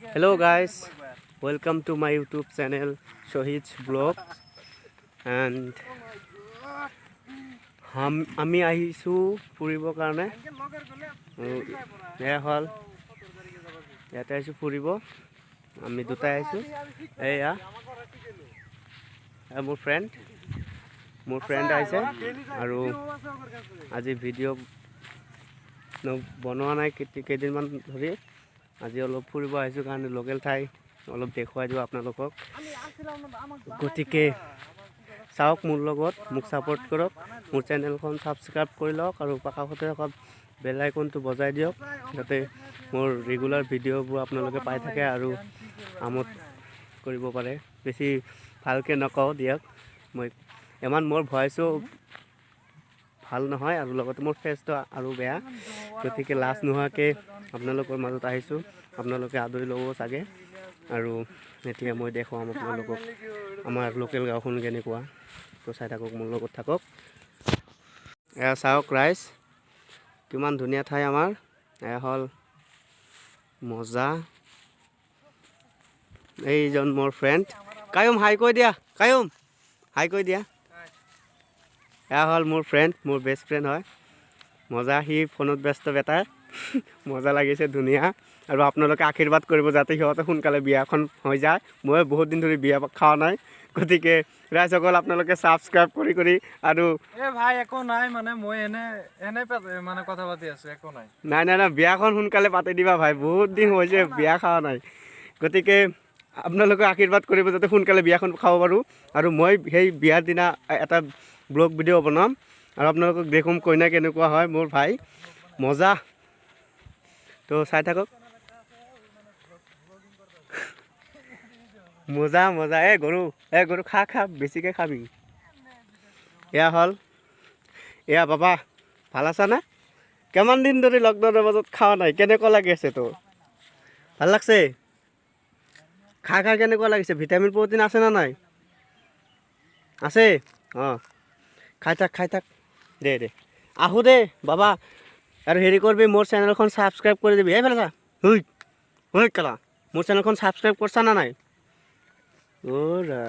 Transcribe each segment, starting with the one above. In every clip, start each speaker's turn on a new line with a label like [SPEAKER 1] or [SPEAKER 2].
[SPEAKER 1] Hello guys, welcome to my YouTube channel Shohid's Vlog and আমি আহিছো ফুৰিবৰ কাৰণে এয়া হল ইয়াতে আহিছো ফুৰিব আমি দুটাই আহিছো এয়া মোৰ ফ্ৰেণ্ড আহিছে আৰু আজি ভিডিঅ' বনোৱা নাই কেইদিনমান ধৰি আজি অলপ ফুৰিব আহিছোঁ কাৰণে লোকেল ঠাই অলপ দেখুৱাই দিওঁ আপোনালোকক গতিকে চাওক মোৰ লগত মোক ছাপোৰ্ট কৰক মোৰ চেনেলখন ছাবস্ক্ৰাইব কৰি লওক আৰু কাষতে থকা বেল আইকনটো বজাই দিয়ক যাতে মোৰ ৰেগুলাৰ ভিডিঅ'বোৰ আপোনালোকে পাই থাকে আৰু আমোদ কৰিব পাৰে বেছি ভালকৈ নকওঁ দিয়ক মই ইমান মোৰ ভইচো ভাল নহয় আৰু লগতে মোৰ ফেচটো আৰু বেয়া গতিকে লাজ নোহোৱাকৈ আপোনালোকৰ মাজত আহিছোঁ আপোনালোকে আদৰি ল'ব চাগে আৰু এতিয়া মই দেখুৱাম আপোনালোকক আমাৰ লোকেল গাঁওখন কেনেকুৱা তো চাই থাকক মোৰ লগত থাকক এয়া চাওক ৰাইজ কিমান ধুনীয়া ঠাই আমাৰ এয়া হ'ল মজা এইজন মোৰ ফ্ৰেণ্ড কায়ুম হাই কৈ দিয়া কায়ুম হাই কৈ দিয়া এয়া হ'ল মোৰ ফ্ৰেণ্ড মোৰ বেষ্ট ফ্ৰেণ্ড হয় মজা সি ফোনত ব্যস্ত বেটাৰ মজা লাগিছে ধুনীয়া আৰু আপোনালোকে আশীৰ্বাদ কৰিব যাতে সিহঁতে সোনকালে বিয়াখন হৈ যায় মই বহুত দিন ধৰি বিয়া খোৱা নাই গতিকে ৰাইজসকল আপোনালোকে ছাবস্ক্ৰাইব কৰি আৰু
[SPEAKER 2] ভাই একো নাই মানে মই এনে মানে কথা পাতি আছো একো নাই
[SPEAKER 1] নাই বিয়াখন সোনকালে পাতি দিবা ভাই বহুত দিন হৈছে বিয়া খোৱা নাই গতিকে আপোনালোকে আশীৰ্বাদ কৰিব যাতে সোনকালে বিয়াখন খাব পাৰোঁ আৰু মই সেই বিয়াৰ দিনা এটা ব্লগ ভিডিঅ' বনাম আৰু আপোনালোকক দেখুৱাম কইনা কেনেকুৱা হয় মোৰ ভাই মজা তো চাই থাকক মজা এ গৰু খা বেছিকৈ খাবি এয়া হ'ল এয়া বাবা ভাল আছানে কিমান দিন ধৰি লকডাউনৰ মাজত খোৱা নাই কেনেকুৱা লাগি আছে তোৰ ভাল লাগছে খা কেনেকুৱা লাগিছে ভিটামিন প্ৰটিন আছে না নাই আছে অঁ খাই থাক দে আহো দে বাবা আৰু হেৰি কৰিবি মোৰ চেনেলখন ছাবস্ক্ৰাইব কৰি দিবি এইফালে চা হুই কালা মোৰ চেনেলখন ছাবস্ক্ৰাইব কৰছা না নাই অ'ৰা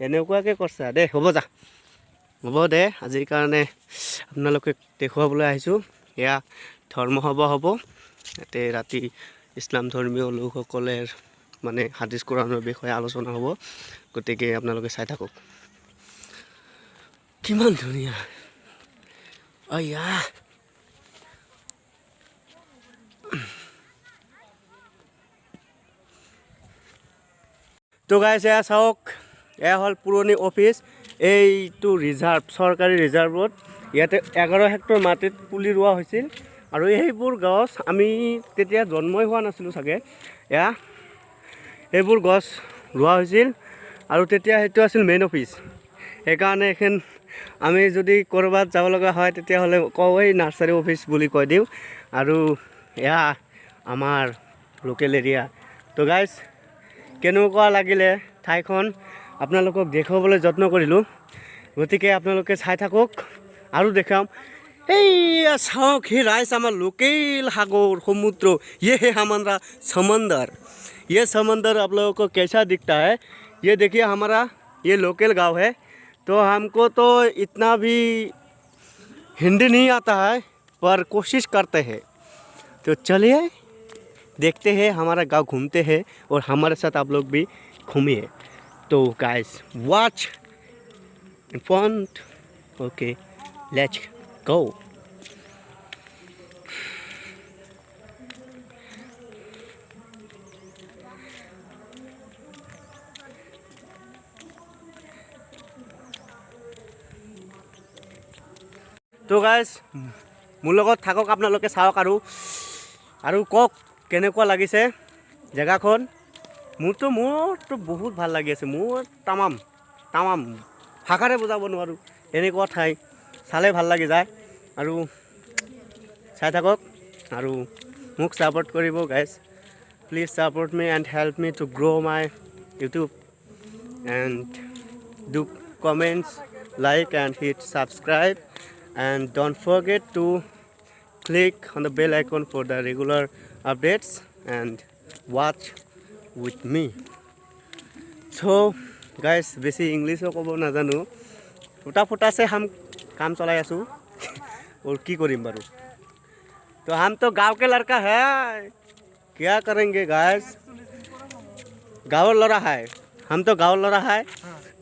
[SPEAKER 1] এনেকুৱাকৈ কৰছা দে হ'ব দে আজিৰ কাৰণে আপোনালোকে দেখুৱাবলৈ আহিছোঁ এয়া ধৰ্ম সভা হ'ব ইয়াতে ৰাতি ইছলাম ধৰ্মীয় লোকসকলে মানে হাদিছ কোৰাণৰ বিষয়ে আলোচনা হ'ব গতিকে আপোনালোকে চাই থাকক কিমান ধুনীয়া অয়া তো গাইছ এয়া চাওক এয়া হ'ল পুৰণি অফিচ এইটো ৰিজাৰ্ভ চৰকাৰী ৰিজাৰ্ভত ইয়াতে 11 হেক্টৰ মাটিত পুলি ৰোৱা হৈছিল আৰু সেইবোৰ গছ আমি তেতিয়া জন্মই হোৱা নাছিলোঁ চাগে এয়া এইবোৰ গছ ৰোৱা হৈছিল আৰু তেতিয়া সেইটো আছিল মেইন অফিচ সেইকাৰণে এখন আমি যদি ক'ৰবাত যাব লগা হয় তেতিয়াহ'লে কওঁ এই নাৰ্চাৰী অফিচ বুলি কৈ দিওঁ আৰু এয়া আমাৰ লোকেল এৰিয়া তো গাইজ কেনেকুৱা লাগিলে ঠাইখন আপোনালোকক দেখুৱাবলৈ যত্ন কৰিলোঁ গতিকে আপোনালোকে চাই থাকক আৰু দেখাম এইয়া চাওক সেই ৰাইজ আমাৰ লোকেল সাগৰ সমুদ্ৰ ये है हमारा समंदर ये समंदर आप लोगों को कैसा दिखता है ये देखिए हमारा ये लोकल गांव है तो हमको तो इतना भी हिंदी नहीं आता है पर कोशिश करते हैं तो चलिए देखते हैं हमारा गांव घूमते हैं और हमारे साथ आप लोग भी घूमिए तो guys watch fun okay let's go তো গাইজ মোৰ লগত থাকক আপোনালোকে চাওক আৰু কওক কেনেকুৱা লাগিছে জেগাখন মোৰতো বহুত ভাল লাগি আছে মোৰ তামাম ভাষাৰে বুজাব নোৱাৰোঁ এনেকুৱা ঠাই চালে ভাল লাগি যায় আৰু চাই থাকক আৰু মোক ছাপোৰ্ট কৰিব guys please support me and help me to grow' my YouTube and do comments like and hit subscribe and don't forget to click on the bell icon for the regular updates and watch with me. So guys, बेसी इंग्लिशो ক'ব নাজানো फुटा फुटा से हम काम चलाई आसू और की करीम बारू तो हम तो गांव के लड़का है क्या करेंगे गाइस गाँव लड़ा है हम तो गाँव लड़ा है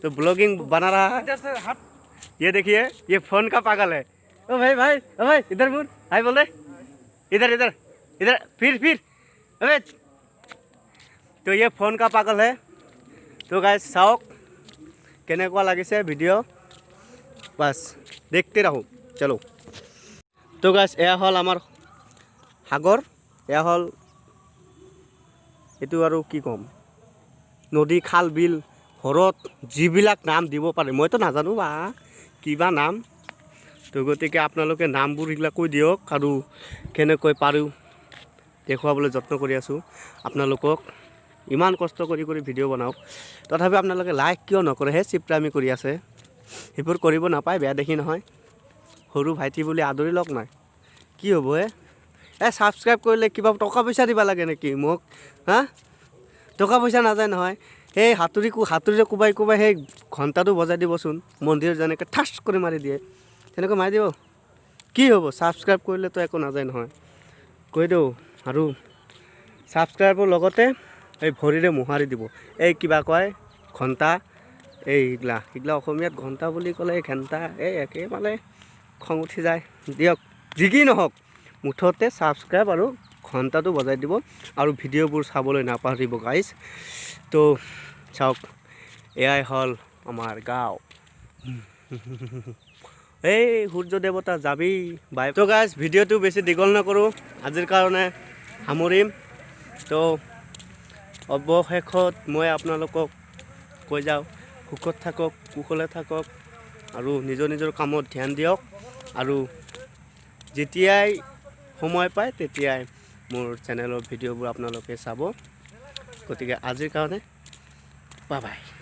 [SPEAKER 1] तो ब्लॉगिंग बना रहा है
[SPEAKER 2] इधर से हट
[SPEAKER 1] ये देखिए ये फोन का पागल है ओ भाई इधर बोल हाय बोल दे इधर इधर इधर फिर अबे तो ये फोन का पागल है तो गाइस चाওক কেনেকুৱা লাগিছে ভিডিঅ' বাস দেখতে রাখো চলো তো গাইস এয়া হল আমার সাগর এয়া হল এটো আৰু কি কম নদী খাল বিল হৰত যিবিলাক নাম দিব পাৰে মইতো নাজানো বা কিবা নাম তো গতিকে আপোনালোকে নামবোৰ ইগলা কৈ দিয়ক আৰু কেনেকৈ পাৰো দেখুৱাবলৈ যত্ন কৰি আছো আপোনালোকক ইমান কষ্ট কৰি ভিডিঅ' বনাওক তথাপি আপোনালোকে লাইক কিয় নকৰে হে চিপ্ৰামি কৰি আছে সেইবোৰ কৰিব নাপায় বেয়া দেখি নহয় সৰু ভাইটি বুলি আদৰি লওক নাই কি হ'ব হে সাবস্ক্ৰাইব কৰিলে কিবা টকা পইচা দিব লাগে নেকি মোক হা টকা পইচা নাযায় নহয় এই হাতুৰিৰে কোবাই সেই ঘণ্টাটো বজাই দিবচোন মন্দিৰ যেনেকৈ ঠাচ কৰি মাৰি দিয়ে তেনেকৈ মাৰি দিব কি হ'ব সাবস্ক্ৰাইব কৰিলেতো একো নাযায় নহয় কৈ দিওঁ আৰু সাবস্ক্ৰাইবৰ লগতে এই ভৰিৰে মোহাৰি দিব এই কিবা কয় ঘণ্টা এইগিলা অসমীয়াত ঘণ্টা বুলি ক'লে ঘণ্টা এই একে মানে খং উঠি যায় দিয়ক যি কি নহওক মুঠতে সাবস্ক্ৰাইব আৰু ঘণ্টাটো বজাই দিব আৰু ভিডিঅ'বোৰ চাবলৈ নাপাহৰিব গাইজ তো চাওক এয়াই হ'ল আমাৰ গাঁও এই সূৰ্য দেৱতা যাবি বাই তো গাইজ ভিডিঅ'টো বেছি দীঘল নকৰোঁ আজিৰ কাৰণে সামৰিম তো অৱশেষত মই আপোনালোকক কৈ যাওঁ সুখত থাকক কুশলে থাকক আৰু নিজৰ কামত ধ্যান দিয়ক আৰু যেতিয়াই সময় পায় তেতিয়াই মোৰ চেনেলৰ ভিডিঅ'বোৰ আপোনালোকে চাব গতিকে আজিৰ কাৰণে বাই বাই